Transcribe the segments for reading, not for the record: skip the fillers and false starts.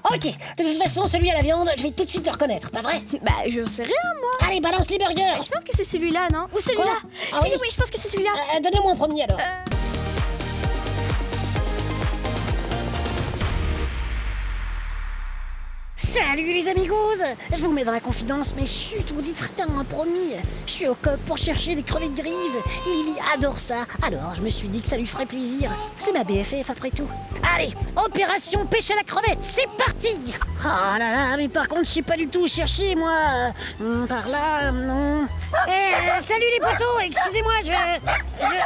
Ok, de toute façon, celui à la viande, je vais tout de suite le reconnaître, pas vrai? Bah, je sais rien, moi. Allez, balance les burgers. Je pense que c'est celui-là, non? Ou celui-là. Quoi? Ah Si, oui. oui, je pense que c'est celui-là. Donne-le-moi en premier, alors. Salut les amigos! Je vous mets dans la confidence, mais chut, vous dites rien, promis. Je suis au coq pour chercher des crevettes grises. Lily adore ça, alors je me suis dit que ça lui ferait plaisir. C'est ma BFF après tout. Allez, opération pêche à la crevette, c'est parti! Oh là là, mais par contre, je sais pas du tout où chercher, moi. Par là, non. Salut les potos, excusez-moi,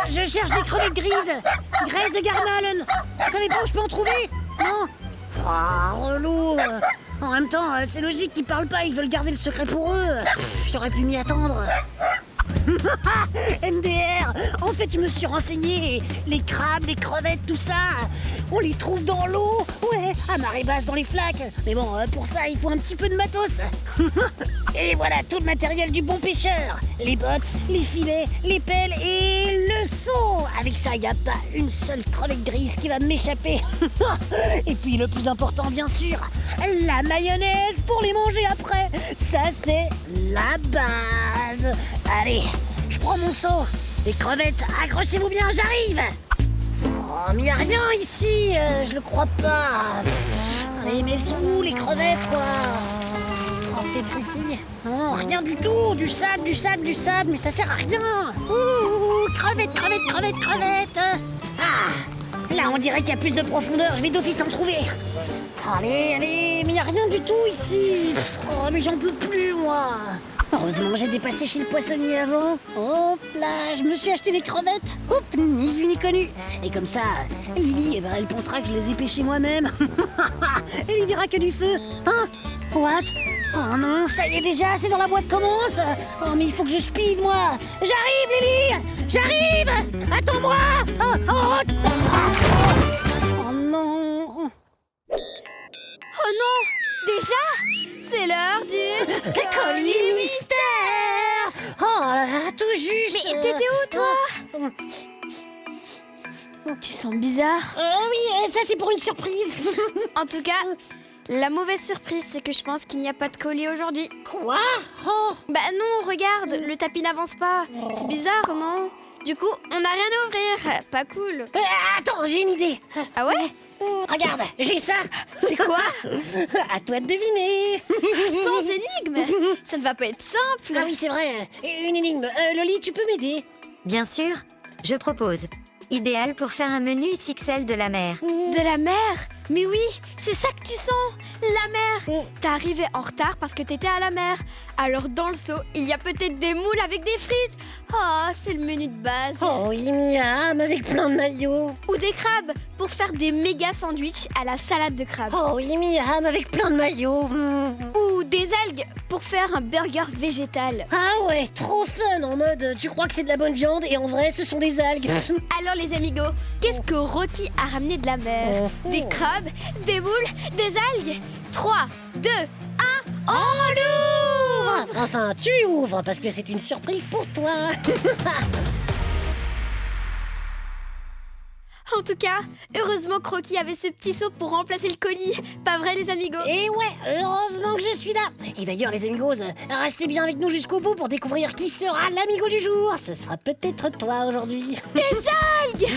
je cherche des crevettes grises. Graisse de Garnalen. Vous savez pas où je peux en trouver? Non? Oh, relou. En même temps, c'est logique qu'ils parlent pas, ils veulent garder le secret pour eux. J'aurais pu m'y attendre. MDR. En fait, je me suis renseigné. Les crabes, les crevettes, tout ça, on les trouve dans l'eau. Ouais, à marée basse dans les flaques. Mais bon, pour ça, il faut un petit peu de matos. Et voilà tout le matériel du bon pêcheur. Les bottes, les filets, les pelles et le seau. Avec ça, il n'y a pas une seule crevette grise qui va m'échapper. Et puis le plus important, bien sûr, la mayonnaise pour les manger après. Ça, c'est la base. Allez, je prends mon seau. Les crevettes, accrochez-vous bien, j'arrive. Oh, mais y a rien ici, je le crois pas. Allez, mais elles sont où les crevettes, quoi? Oh, peut-être ici. Non, rien du tout, du sable, mais ça sert à rien. Ouh, crevettes. Ah, là, on dirait qu'il y a plus de profondeur, je vais d'office en trouver. Allez, mais y a rien du tout ici. Oh, mais j'en peux plus, moi. Heureusement, j'ai dépassé chez le poissonnier avant. Hop là, je me suis acheté des crevettes. Hop, ni vu ni connu. Et comme ça, Lily, elle pensera que je les ai pêchées moi-même. Elle y verra que du feu. Hein? What? Oh non, ça y est déjà, c'est dans la boîte commence. Oh, mais il faut que je speed, moi. J'arrive, Lily. J'arrive. Attends-moi. Oh non. Oh non! Déjà? C'est l'heure du Collier mystère. Oh là là, tout juste. Mais t'étais où, toi? Tu sens bizarre. Oui, ça c'est pour une surprise. En tout cas, la mauvaise surprise, c'est que je pense qu'il n'y a pas de colis aujourd'hui. Quoi? Oh. Bah non, regarde, le tapis n'avance pas. C'est bizarre, non? Du coup, on n'a rien à ouvrir. Pas cool. Attends, j'ai une idée. Ah ouais? Regarde, j'ai ça. C'est quoi? À toi de deviner. Sans énigme. Ça ne va pas être simple. Ah oui, c'est vrai. Une énigme. Loli, tu peux m'aider? Bien sûr, je propose. Idéal pour faire un menu XXL de la mer. De la mer? Mais oui, c'est ça que tu sens. La mer. T'es arrivé en retard parce que t'étais à la mer. Alors dans le seau, il y a peut-être des moules avec des frites. Oh, c'est le menu de base. Oh, miam, avec plein de maillots. Ou des crabes pour faire des méga sandwichs à la salade de crabe. Oh, miam, avec plein de maillots. Ou des algues pour faire un burger végétal. Ah ouais, trop fun en mode tu crois que c'est de la bonne viande et en vrai ce sont des algues. Alors les amigos, qu'est-ce que Rocky a ramené de la mer? Des crabes, des moules, des algues. 3, 2, 1, on l'ouvre! Enfin, tu ouvres parce que c'est une surprise pour toi. En tout cas, heureusement Croquis avait ce petit seau pour remplacer le colis. Pas vrai les amigos? Et ouais, heureusement que je suis là. Et d'ailleurs les amigos, restez bien avec nous jusqu'au bout pour découvrir qui sera l'amigo du jour. Ce sera peut-être toi aujourd'hui. Des algues!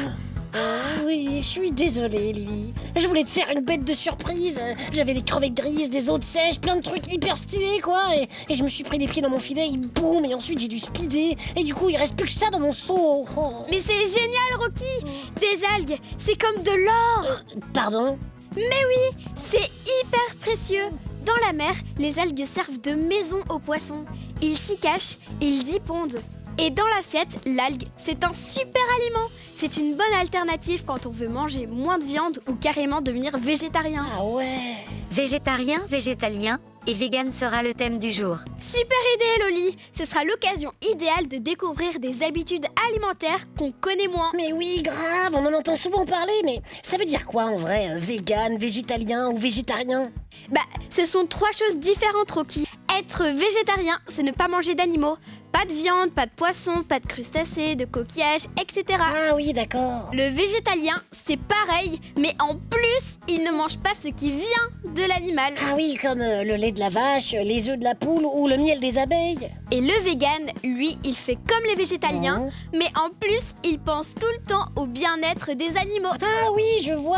Oui, je suis désolée Lily. Je voulais te faire une bête de surprise. J'avais des crevettes grises, des eaux de sèche, plein de trucs hyper stylés quoi. Et je me suis pris les pieds dans mon filet, et boum, et ensuite j'ai dû speeder. Et du coup il reste plus que ça dans mon seau. Oh. Mais c'est génial Rocky! Des algues, c'est comme de l'or! Pardon? Mais oui, c'est hyper précieux. Dans la mer, les algues servent de maison aux poissons. Ils s'y cachent, ils y pondent. Et dans l'assiette, l'algue, c'est un super aliment. C'est une bonne alternative quand on veut manger moins de viande ou carrément devenir végétarien. Ah ouais. Végétarien, végétalien et vegan sera le thème du jour. Super idée Loli. Ce sera l'occasion idéale de découvrir des habitudes alimentaires qu'on connaît moins. Mais oui, grave, on en entend souvent parler, mais ça veut dire quoi en vrai? Vegan, végétalien ou végétarien? Bah, ce sont 3 choses différentes Rocky. Être végétarien, c'est ne pas manger d'animaux. Pas de viande, pas de poisson, pas de crustacés, de coquillages, etc. Ah oui, d'accord. Le végétalien, c'est pareil, mais en plus, il ne mange pas ce qui vient de l'animal. Ah oui, comme le lait de la vache, les œufs de la poule ou le miel des abeilles. Et le vegan, lui, il fait comme les végétaliens, mais en plus, il pense tout le temps au bien-être des animaux. Ah oui, je vois.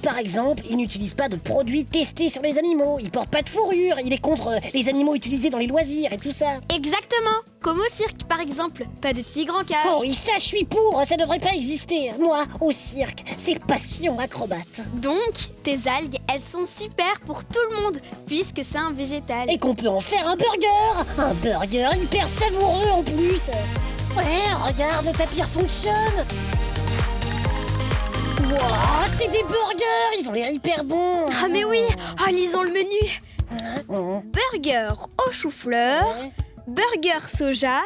Par exemple, il n'utilise pas de produits testés sur les animaux. Il porte pas de fourrure. Il est contre les animaux utilisés dans les loisirs et tout ça. Exactement. Comme au cirque, par exemple. Pas de tigre en cage. Oh oui, ça je suis pour. Ça devrait pas exister. Moi, au cirque, c'est passion acrobate. Donc, tes algues, elles sont super pour tout le monde, puisque c'est un végétal. Et qu'on peut en faire un burger. Un burger hyper savoureux en plus. Ouais, regarde, le tapis fonctionne. Wow, c'est des burgers. Ils ont l'air hyper bons. Ah mais oui. Lisons le menu. Burger au chou-fleur. Ouais. Burger soja,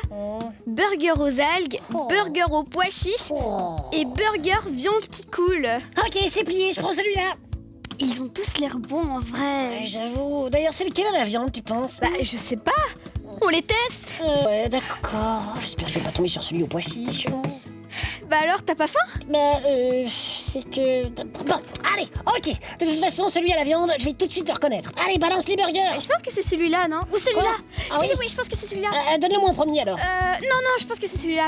burger aux algues, burger aux pois chiches et burger viande qui coule. Ok, c'est plié, je prends celui-là. Ils ont tous l'air bons en vrai. Ouais, j'avoue. D'ailleurs, c'est lequel la viande, tu penses? Bah, je sais pas. On les teste. Ouais, d'accord. J'espère que je vais pas tomber sur celui au pois chiche. Bah alors, t'as pas faim? C'est que... Bon, allez, ok. De toute façon, celui à la viande, je vais tout de suite le reconnaître. Allez, balance les burgers. Je pense que c'est celui-là, non? Ou celui-là? Quoi? Ah Si, oui? oui, je pense que c'est celui-là. Donne-le-moi en premier, alors. Non, je pense que c'est celui-là.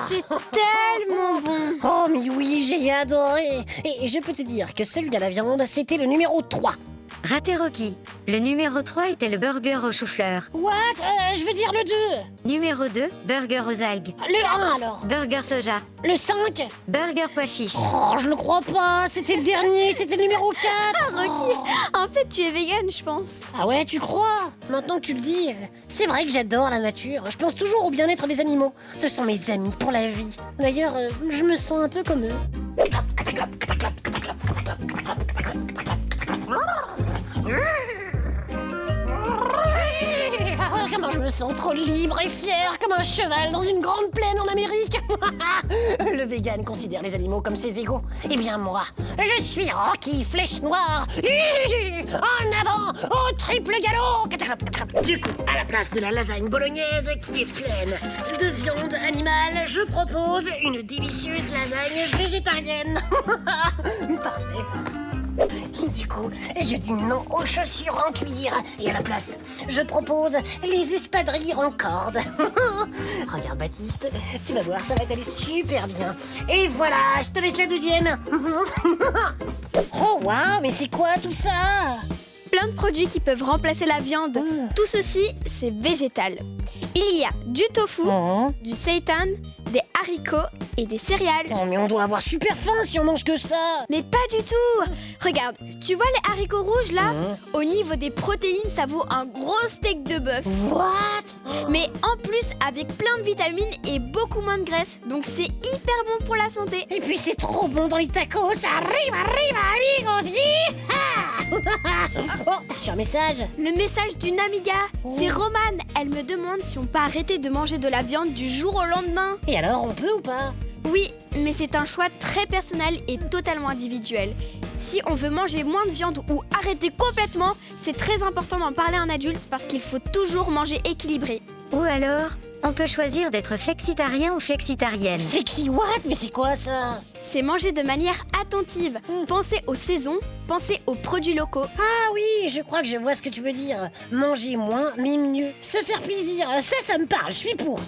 C'est tellement bon. Oh, mais oui, j'ai adoré. Et je peux te dire que celui à la viande, c'était le numéro 3. Raté Rocky. Le numéro 3 était le burger au chou-fleur. What? Je veux dire le 2. Numéro 2, burger aux algues. Le 1, alors. Burger soja. Le 5. Burger pois chiche. Oh, je le crois pas. C'était le dernier, c'était le numéro 4. Rocky, en fait, tu es vegan, je pense. Ah ouais, tu crois? Maintenant que tu le dis, c'est vrai que j'adore la nature. Je pense toujours au bien-être des animaux. Ce sont mes amis pour la vie. D'ailleurs, je me sens un peu comme eux. Comment je me sens trop libre et fier comme un cheval dans une grande plaine en Amérique. Le vegan considère les animaux comme ses égaux. Eh bien moi, je suis Rocky Flèche Noire. En avant, au triple galop. Du coup, à la place de la lasagne bolognaise qui est pleine de viande animale, je propose une délicieuse lasagne végétarienne. Parfait. Du coup, je dis non aux chaussures en cuir. Et à la place, je propose les espadrilles en corde. Regarde Baptiste, tu vas voir, ça va t'aller super bien. Et voilà, je te laisse la 12e. Oh waouh, mais c'est quoi tout ça? Plein de produits qui peuvent remplacer la viande. Tout ceci, c'est végétal. Il y a du tofu, du seitan, des haricots et des céréales. Oh mais on doit avoir super faim si on mange que ça. Mais pas du tout. Regarde, tu vois les haricots rouges là? Au niveau des protéines, ça vaut un gros steak de bœuf. What? Mais en plus, avec plein de vitamines et beaucoup moins de graisse. Donc c'est hyper bon pour la santé. Et puis c'est trop bon dans les tacos. Arriba, amigos. Oh, t'as reçu un message? Le message d'une amiga, c'est Romane. Elle me demande si on peut arrêter de manger de la viande du jour au lendemain. Et alors, on peut ou pas? Oui, mais c'est un choix très personnel et totalement individuel. Si on veut manger moins de viande ou arrêter complètement, c'est très important d'en parler à un adulte parce qu'il faut toujours manger équilibré. Ou alors, on peut choisir d'être flexitarien ou flexitarienne. Flexi what? Mais c'est quoi ça? C'est manger de manière attentive. Pensez aux saisons, pensez aux produits locaux. Ah oui, je crois que je vois ce que tu veux dire. Manger moins, mais mieux. Se faire plaisir, ça me parle, je suis pour.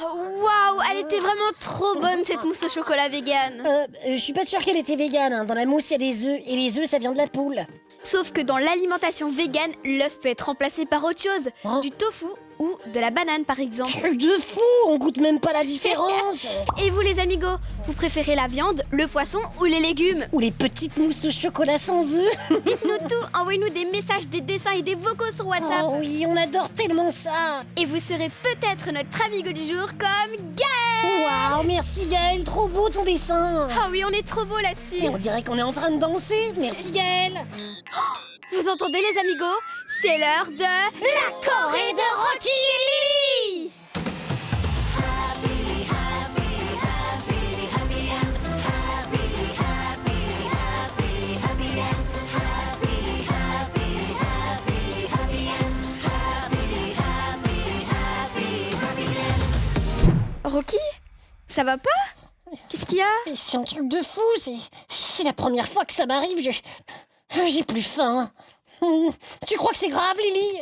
Waouh, elle était vraiment trop bonne cette mousse au chocolat vegan. Je suis pas sûre qu'elle était végane. Hein. Dans la mousse, il y a des œufs. Et les œufs, ça vient de la poule. Sauf que dans l'alimentation végane, l'œuf peut être remplacé par autre chose. Du tofu ou de la banane par exemple. Truc de fou, on goûte même pas la différence. Et vous les amigos, vous préférez la viande, le poisson ou les légumes? Ou les petites mousses au chocolat sans œufs. Dites-nous tout, envoyez-nous des messages, des dessins et des vocaux sur WhatsApp. Oh oui, on adore tellement ça. Et vous serez peut-être notre amigo du jour comme Gaël. Waouh, merci Gaël, trop beau ton dessin. Ah oui, on est trop beau là-dessus. Et on dirait qu'on est en train de danser. Merci Gaël. Vous entendez les amigos? C'est l'heure de la Corée de Rocky et Lily. Rocky? Ça va pas? Qu'est-ce qu'il y a? C'est un truc de fou, c'est la première fois que ça m'arrive, j'ai plus faim. Tu crois que c'est grave, Lily?